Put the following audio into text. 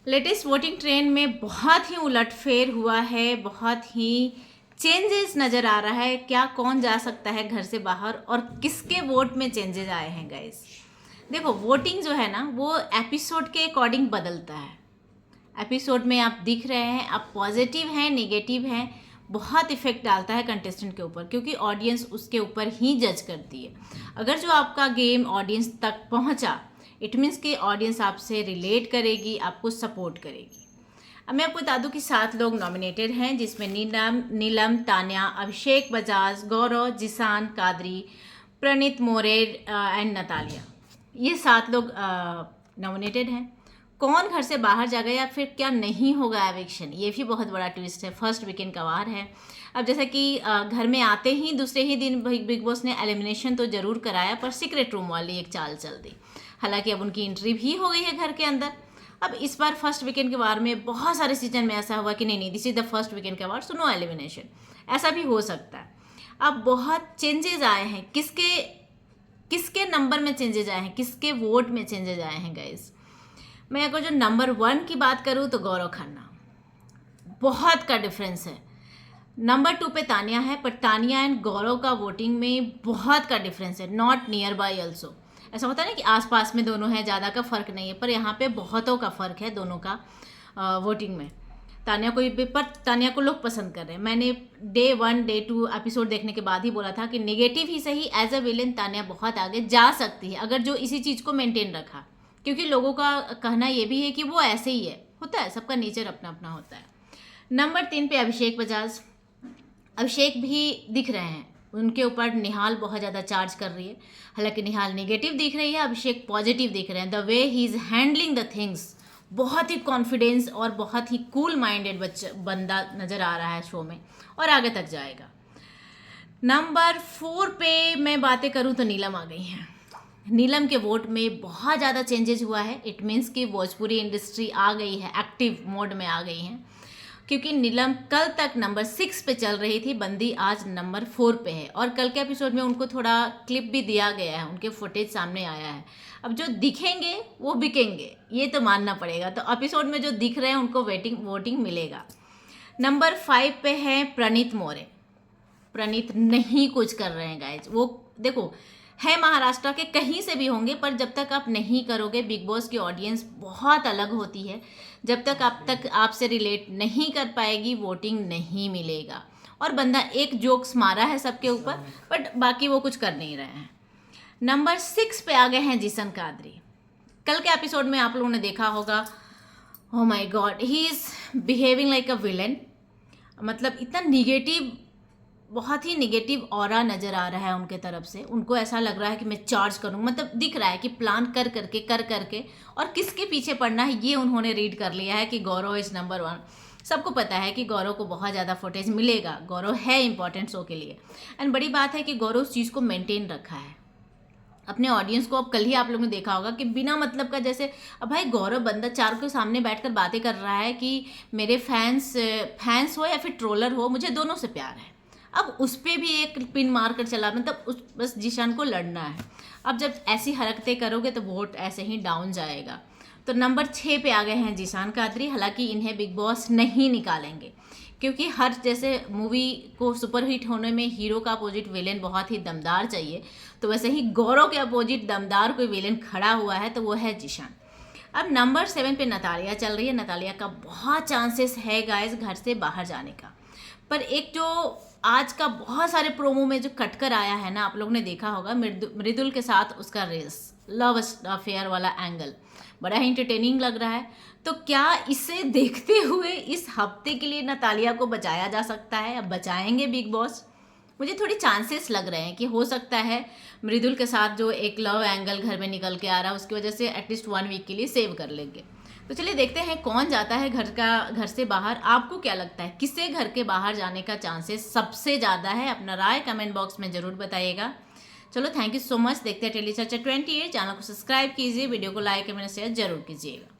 Latest voting trend में बहुत ही उलटफेर हुआ है, बहुत ही चेंजेस नज़र आ रहा है। क्या कौन जा सकता है घर से बाहर और किसके वोट में चेंजेस आए हैं गाइस। देखो, वोटिंग जो है ना वो एपिसोड के अकॉर्डिंग बदलता है। एपिसोड में आप दिख रहे हैं, आप पॉजिटिव हैं, नेगेटिव हैं, बहुत इफेक्ट डालता है कंटेस्टेंट के ऊपर, क्योंकि ऑडियंस उसके ऊपर ही जज करती है। अगर जो आपका गेम ऑडियंस तक पहुंचा, इट मीन्स कि ऑडियंस आपसे रिलेट करेगी, आपको सपोर्ट करेगी। अब मैं आपको बता दूं कि 7 लोग नॉमिनेटेड हैं, जिसमें नीलम, तान्या, अभिषेक बजाज, गौरव, जिसान कादरी, प्रणीत मोरे एंड नतालिया। ये 7 लोग नॉमिनेटेड हैं। कौन घर से बाहर जाएगा या फिर क्या नहीं होगा एविक्शन, ये भी बहुत बड़ा ट्विस्ट है। फर्स्ट वीकेंड का वार है। अब जैसा कि घर में आते ही दूसरे ही दिन बिग बॉस ने एलिमिनेशन तो जरूर कराया, पर सीक्रेट रूम वाली एक चाल चल दी। हालांकि अब उनकी एंट्री भी हो गई है घर के अंदर। अब इस बार फर्स्ट वीकेंड के वार में बहुत सारे सीजन में ऐसा हुआ कि नहीं this is the first weekend का वार, सो नो एलिमिनेशन, ऐसा भी हो सकता है। अब बहुत चेंजेस आए हैं, किसके नंबर में चेंजेस आए हैं, किसके वोट में चेंजेस आए हैं गाइस। मैं अगर जो नंबर 1 की बात करूँ तो गौरव खन्ना, बहुत का डिफरेंस है। नंबर 2 पे तानिया है, पर तानिया एंड गौरव का वोटिंग में बहुत का डिफरेंस है, नॉट नियर बाई ऑल्सो। ऐसा होता है ना कि आसपास में दोनों है, ज़्यादा का फ़र्क नहीं है, पर यहाँ पे बहुतों का फ़र्क है दोनों का वोटिंग में। तानिया को पर तानिया को लोग पसंद कर रहे हैं। मैंने डे 1 डे 2 एपिसोड देखने के बाद ही बोला था कि नेगेटिव ही सही, एज अ विलेन तानिया बहुत आगे जा सकती है अगर जो इसी चीज़ को मेंटेन रखा, क्योंकि लोगों का कहना ये भी है कि वो ऐसे ही है, होता है, सबका नेचर अपना अपना होता है। नंबर 3 पे अभिषेक बजाज। अभिषेक भी दिख रहे हैं, उनके ऊपर निहाल बहुत ज़्यादा चार्ज कर रही है। हालांकि निहाल नेगेटिव दिख रही है, अभिषेक पॉजिटिव दिख रहे हैं। The way he is handling the things, बहुत ही कॉन्फिडेंस और बहुत ही कूल माइंडेड बंदा नज़र आ रहा है शो में, और आगे तक जाएगा। नंबर 4 पे मैं बातें करूँ तो नीलम आ गई हैं। नीलम के वोट में बहुत ज़्यादा चेंजेस हुआ है। इट मीन्स कि भोजपुरी इंडस्ट्री आ गई है, एक्टिव मोड में आ गई हैं, क्योंकि नीलम कल तक नंबर 6 पे चल रही थी, बंदी आज नंबर 4 पे है। और कल के एपिसोड में उनको थोड़ा क्लिप भी दिया गया है, उनके फुटेज सामने आया है। अब जो दिखेंगे वो बिकेंगे, ये तो मानना पड़ेगा। तो एपिसोड में जो दिख रहे हैं उनको वोटिंग मिलेगा। नंबर 5 पे है प्रणीत मोरे। प्रणीत नहीं कुछ कर रहे हैं गाइज। वो देखो, है महाराष्ट्र के, कहीं से भी होंगे, पर जब तक आप नहीं करोगे, बिग बॉस की ऑडियंस बहुत अलग होती है, जब तक आपसे रिलेट नहीं कर पाएगी, वोटिंग नहीं मिलेगा। और बंदा एक जोक्स मारा है सबके ऊपर, बट बाकी वो कुछ कर नहीं रहे हैं। नंबर 6 पे आ गए हैं जिसन कादरी। कल के एपिसोड में आप लोगों ने देखा होगा, oh my God, he is behaving like a villain. मतलब इतना निगेटिव, बहुत ही निगेटिव ऑरा नज़र आ रहा है उनके तरफ से। उनको ऐसा लग रहा है कि मैं चार्ज करूँ, मतलब दिख रहा है कि प्लान कर करके और किसके पीछे पड़ना है ये उन्होंने रीड कर लिया है कि गौरव इज़ नंबर 1। सबको पता है कि गौरव को बहुत ज़्यादा फुटेज मिलेगा, गौरव है इंपॉर्टेंट शो के लिए। एंड बड़ी बात है कि गौरव उस चीज़ को मेंटेन रखा है अपने ऑडियंस को। अब कल ही आप लोगों ने देखा होगा कि बिना मतलब का, जैसे अब भाई गौरव बंदा 4 के सामने बैठकर बातें कर रहा है कि मेरे फैंस हो या फिर ट्रोलर हो, मुझे दोनों से प्यार है। अब उस पर भी एक पिन मार कर चला, मतलब बस जिशान को लड़ना है। अब जब ऐसी हरकतें करोगे तो वोट ऐसे ही डाउन जाएगा। तो नंबर 6 पे आ गए हैं जिशान कादरी। हालांकि इन्हें बिग बॉस नहीं निकालेंगे, क्योंकि हर जैसे मूवी को सुपरहिट होने में हीरो का अपोजिट विलेन बहुत ही दमदार चाहिए, तो वैसे ही गौरव के अपोजिट दमदार कोई विलेन खड़ा हुआ है, तो वो है जिशान। अब नंबर 7 पे नतालिया चल रही है। नतालिया का बहुत चांसेस है गाइस घर से बाहर जाने का, पर एक जो आज का बहुत सारे प्रोमो में जो कटकर आया है ना, आप लोग ने देखा होगा, मृदुल के साथ उसका रेस लव अफेयर वाला एंगल बड़ा ही इंटरटेनिंग लग रहा है। तो क्या इसे देखते हुए इस हफ्ते के लिए नतालिया को बचाया जा सकता है? अब बचाएंगे बिग बॉस? मुझे थोड़ी चांसेस लग रहे हैं कि हो सकता है मृदुल के साथ जो एक लव एंगल घर में निकल के आ रहा है, उसकी वजह से एटलीस्ट 1 वीक के लिए सेव कर लेंगे। तो चलिए देखते हैं कौन जाता है घर से बाहर। आपको क्या लगता है किससे घर के बाहर जाने का चांसेस सबसे ज़्यादा है? अपना राय कमेंट बॉक्स में ज़रूर बताइएगा। चलो, थैंक यू सो मच। देखते हैं टेली चर्चा 28। चैनल को सब्सक्राइब कीजिए, वीडियो को लाइक कमेंट शेयर जरूर कीजिएगा।